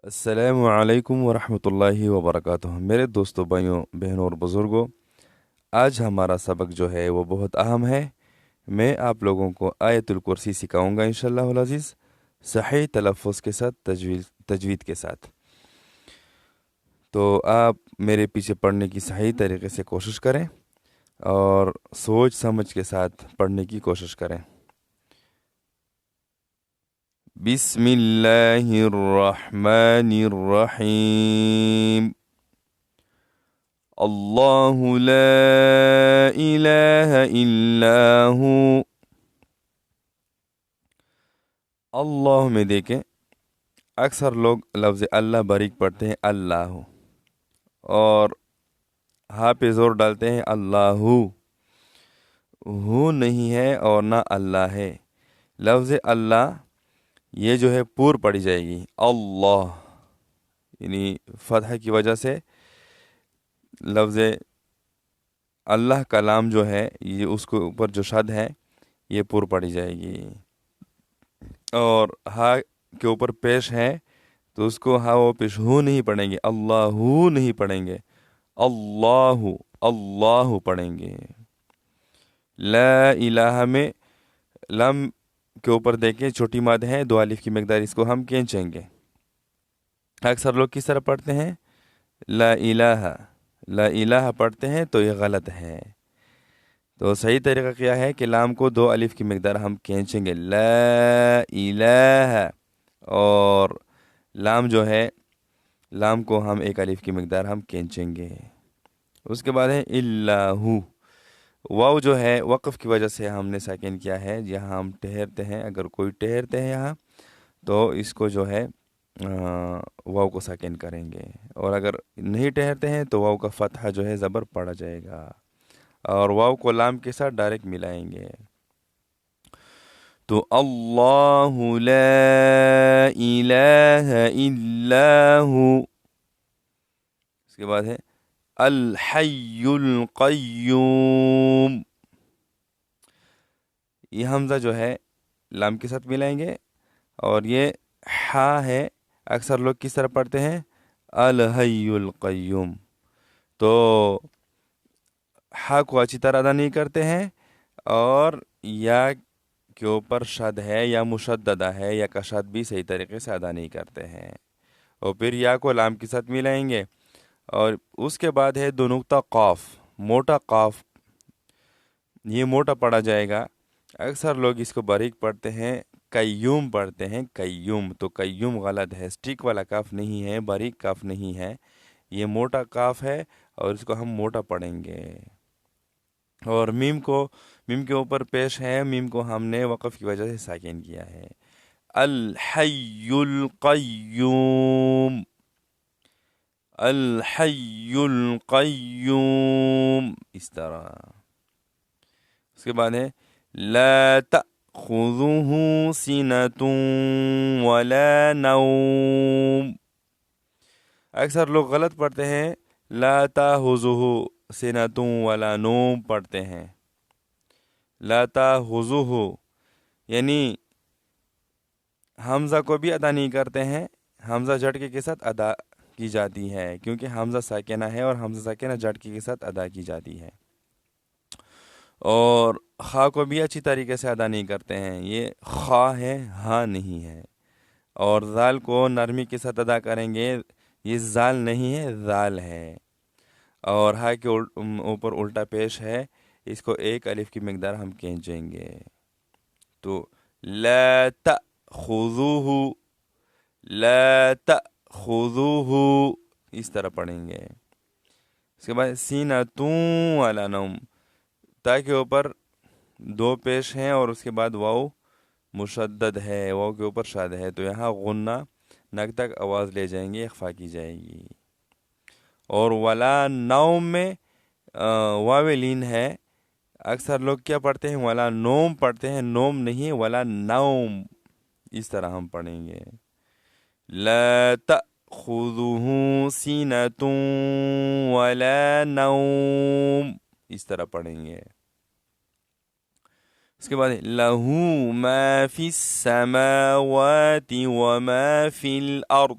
السلام علیکم ورحمۃ اللہ وبرکاتہ۔ میرے دوستوں، بھائیوں، بہنوں اور بزرگوں، آج ہمارا سبق جو ہے وہ بہت اہم ہے۔ میں آپ لوگوں کو آیت الکرسی سکھاؤں گا انشاءاللہ العزیز، صحیح تلفظ کے ساتھ، تجوید کے ساتھ۔ تو آپ میرے پیچھے پڑھنے کی صحیح طریقے سے کوشش کریں اور سوچ سمجھ کے ساتھ پڑھنے کی کوشش کریں۔ بسم اللہ الرحمن الرحیم۔ اللہ لا الہ الا ہو۔ اللہ میں دیکھیں، اکثر لوگ لفظ اللہ باریک پڑھتے ہیں اللہ، اور ہاں پہ زور ڈالتے ہیں اللہ ہو نہیں ہے اور نہ اللہ ہے۔ لفظ اللہ یہ جو ہے پور پڑی جائے گی، اللہ، یعنی فتح کی وجہ سے لفظ اللہ کا لام جو ہے یہ اس کے اوپر جو شد ہے یہ پور پڑی جائے گی، اور ہا کے اوپر پیش ہے تو اس کو ہا و پیش ہو نہیں پڑھیں گے، اللہ نہیں پڑھیں گے، اللہ اللہ پڑھیں گے۔ لا الہ میں لام کے اوپر دیکھیں چھوٹی مد ہے، دو الف کی مقدار، اس کو ہم کھینچیں گے۔ اکثر لوگ کس طرح پڑھتے ہیں؟ لا الہ، لا الہ پڑھتے ہیں تو یہ غلط ہے۔ تو صحیح طریقہ کیا ہے کہ لام کو دو الف کی مقدار ہم کھینچیں گے، لا الہ، اور لام جو ہے لام کو ہم ایک الف کی مقدار ہم کھینچیں گے۔ اس کے بعد ہے اللہ، واو جو ہے وقف کی وجہ سے ہم نے ساکن کیا ہے، یہاں ہم ٹھہرتے ہیں، اگر کوئی ٹھہرتے ہیں یہاں تو اس کو جو ہے واو کو ساکن کریں گے، اور اگر نہیں ٹھہرتے ہیں تو واو کا فتحہ جو ہے زبر پڑا جائے گا، اور واو کو لام کے ساتھ ڈائریکٹ ملائیں گے۔ تو اللہ لا الہ الا ہو۔ اس کے بعد ہے الحی القیوم، یہ حمزہ جو ہے لام کے ساتھ ملائیں گے، اور یہ ہا ہے، اکثر لوگ کس طرح پڑھتے ہیں؟ الحی القیوم، تو ہا کو اچھی طرح ادا نہیں کرتے ہیں، اور یا کے اوپر شد ہے یا مشددہ ہے یا کا شد بھی صحیح طریقے سے ادا نہیں کرتے ہیں، اور پھر یا کو لام کے ساتھ ملائیں گے، اور اس کے بعد ہے دو نقطہ قاف، موٹا قاف، یہ موٹا پڑھا جائے گا۔ اکثر لوگ اس کو باریک پڑھتے ہیں، قیوم پڑھتے ہیں، قیوم، تو قیوم غلط ہے، سٹیک والا کاف نہیں ہے، باریک کاف نہیں ہے، یہ موٹا کاف ہے، اور اس کو ہم موٹا پڑھیں گے۔ اور میم کے اوپر پیش ہے، میم کو ہم نے وقف کی وجہ سے ساکن کیا ہے، الحی القیوم، الحی القیوم، اس طرح۔ اس کے بعد ہے لا تأخذہ سنۃ ولا نوم، اکثر لوگ غلط پڑھتے ہیں، لا تأخذہ سنۃ ولا نوم پڑھتے ہیں، لا تأخذہ یعنی حمزہ کو بھی ادا نہیں کرتے ہیں، حمزہ جھٹکے کے ساتھ ادا کی جاتی ہے، کیونکہ حمزہ ساکنہ ہے اور حمزہ ساکنہ جھٹکے کے ساتھ ادا کی جاتی ہے، اور خا کو بھی اچھی طریقے سے ادا نہیں کرتے ہیں، یہ خا ہے، ہاں نہیں ہے، اور ذال کو نرمی کے ساتھ ادا کریں گے، یہ زال نہیں ہے، ذال ہے، اور ہا کے اوپر الٹا پیش ہے، اس کو ایک الف کی مقدار ہم کھینچیں گے، تو لا تأخذوہ، لا تأخذوہ، اس طرح پڑھیں گے۔ اس کے بعد سینۃ ولا نوم، تا کے اوپر دو پیش ہیں، اور اس کے بعد واو مشدد ہے، واو کے اوپر شاد ہے، تو یہاں غنہ نک تک آواز لے جائیں گے، اخفا کی جائے گی، اور ولا نوم میں واو لین ہے، اکثر لوگ کیا پڑھتے ہیں؟ ولا نوم پڑھتے ہیں، نوم نہیں، ولا نوم، اس طرح ہم پڑھیں گے، لا تأخذہ سنۃ ولا نوم، اس طرح پڑھیں گے۔ اس کے بعد لَهُ مَا فِي السَّمَاوَاتِ وَمَا فِي الْأَرْضِ،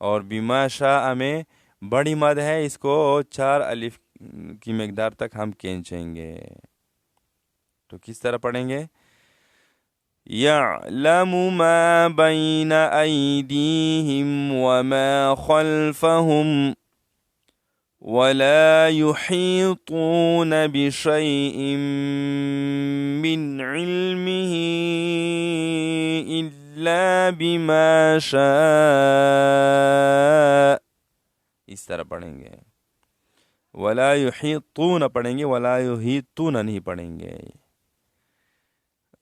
اور بما شاء میں بڑی مد ہے، اس کو 4 الف کی مقدار تک ہم کھینچیں گے. تو کس طرح پڑھیں گے؟ يعلم ما بين أيديهم وما خلفهم ولا يحيطون بشيء من علمه إلا بما شاء. اس طرح پڑھیں گے. ولا يحيطون پڑھیں گے، ولا يحيطون نہیں پڑھیں گے.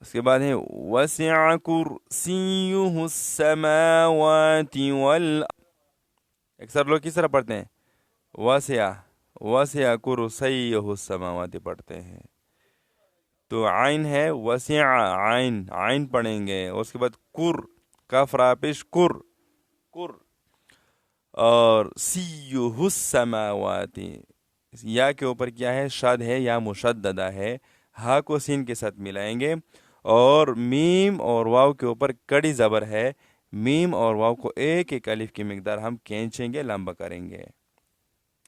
اس کے بعد ہے وسع کرسیہ السماوات والارض. اکثر لوگ کس طرح پڑھتے ہیں؟ وسع کرسیہ السماوات پڑھتے ہیں. تو عین ہے وسع، عین پڑھیں گے. اور اس کے بعد کاف را پیش کر اور سیہ السماوات، یا کے اوپر کیا ہے؟ شد ہے یا مشددہ ہے. ہا کو سین کے ساتھ ملائیں گے اور میم اور واو کے اوپر کڑی زبر ہے. میم اور واو کو ایک ایک الف کی مقدار ہم کھینچیں گے، لمبا کریں گے.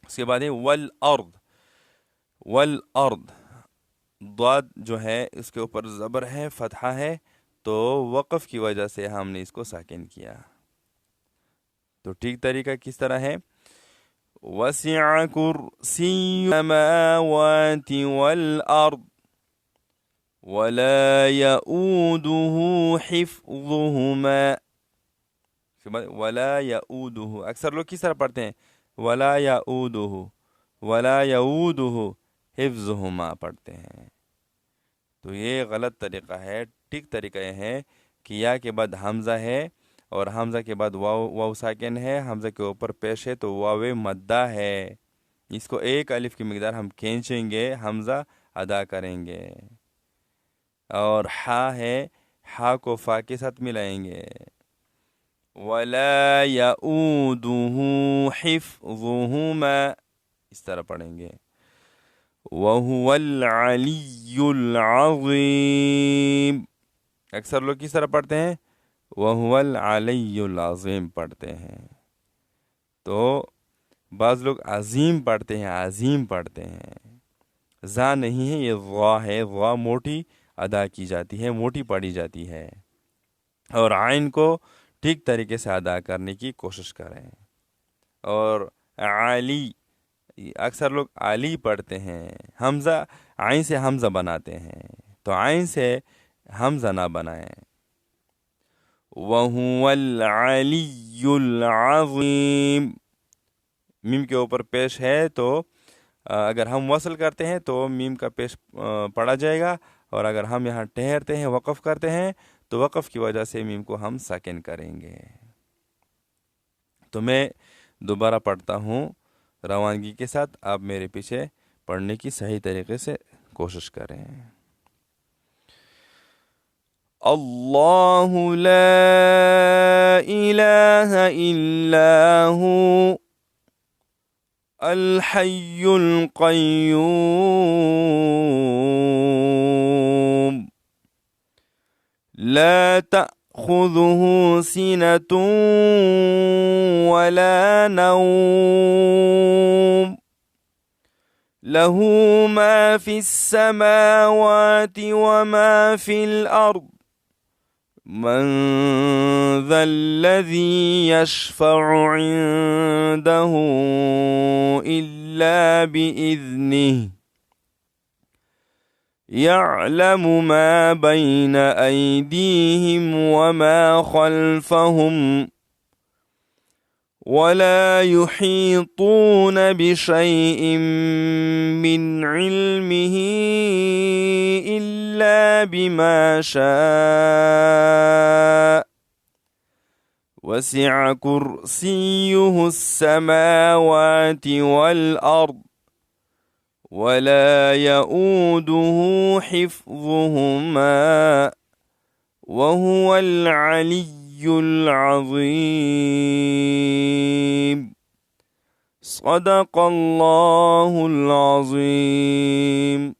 اس کے بعد ہے والارض. ضاد جو ہے اس کے اوپر زبر ہے، فتحہ ہے، تو وقف کی وجہ سے ہم نے اس کو ساکن کیا. تو ٹھیک طریقہ کس طرح ہے؟ وسع کرسی السماوات والارض ولا يؤوده حفظهما. ولا يؤوده، اکثر لوگ کس طرح پڑھتے ہیں؟ ولا يؤوده حفظهما پڑھتے ہیں. تو یہ غلط طریقہ ہے. ٹھیک طریقہ یہ ہے کہ یا کے بعد حمزہ ہے اور حمزہ کے بعد واو ساکن ہے، حمزہ کے اوپر پیش ہے تو واو مدہ ہے. اس کو ایک الف کی مقدار ہم کھینچیں گے، حمزہ ادا کریں گے. اور ہا ہے، ہا کو فا کے ساتھ ملائیں گے. ولا يؤوده حفظهما، اس طرح پڑھیں گے. وهو العلی العظیم. اکثر لوگ کس طرح پڑھتے ہیں؟ وهو العلی العظیم پڑھتے ہیں. تو بعض لوگ عظیم پڑھتے ہیں، عظیم پڑھتے ہیں. زا نہیں ہے، یہ ضا ہے. ضا موٹی ادا کی جاتی ہے، موٹی پڑھی جاتی ہے. اور عین کو ٹھیک طریقے سے ادا کرنے کی کوشش کریں. اور علی، اکثر لوگ علی پڑھتے ہیں. حمزہ عین سے حمزہ بناتے ہیں، تو عین سے حمزہ نہ بنائیں. وَهُوَ الْعَلِيُّ الْعَظِيمُ. میم کے اوپر پیش ہے تو اگر ہم وصل کرتے ہیں تو میم کا پیش پڑا جائے گا، اور اگر ہم یہاں ٹھہرتے ہیں، وقف کرتے ہیں، تو وقف کی وجہ سے میم کو ہم ساکن کریں گے. تو میں دوبارہ پڑھتا ہوں روانگی کے ساتھ، آپ میرے پیچھے پڑھنے کی صحیح طریقے سے کوشش کریں. اللہ لا الہ الا ہو الحی القیوم لا تأخذه سنة ولا نوم له ما في السماوات وما في الأرض من ذا الذي يشفع عنده إلا بإذنه يعلم ما بين أيديهم وما خلفهم ولا يحيطون بشيء من علمه إلا بما شاء وسع كرسيه السماوات والأرض ولا يؤوده حفظهما وهو العلي العظيم. صدق الله العظيم.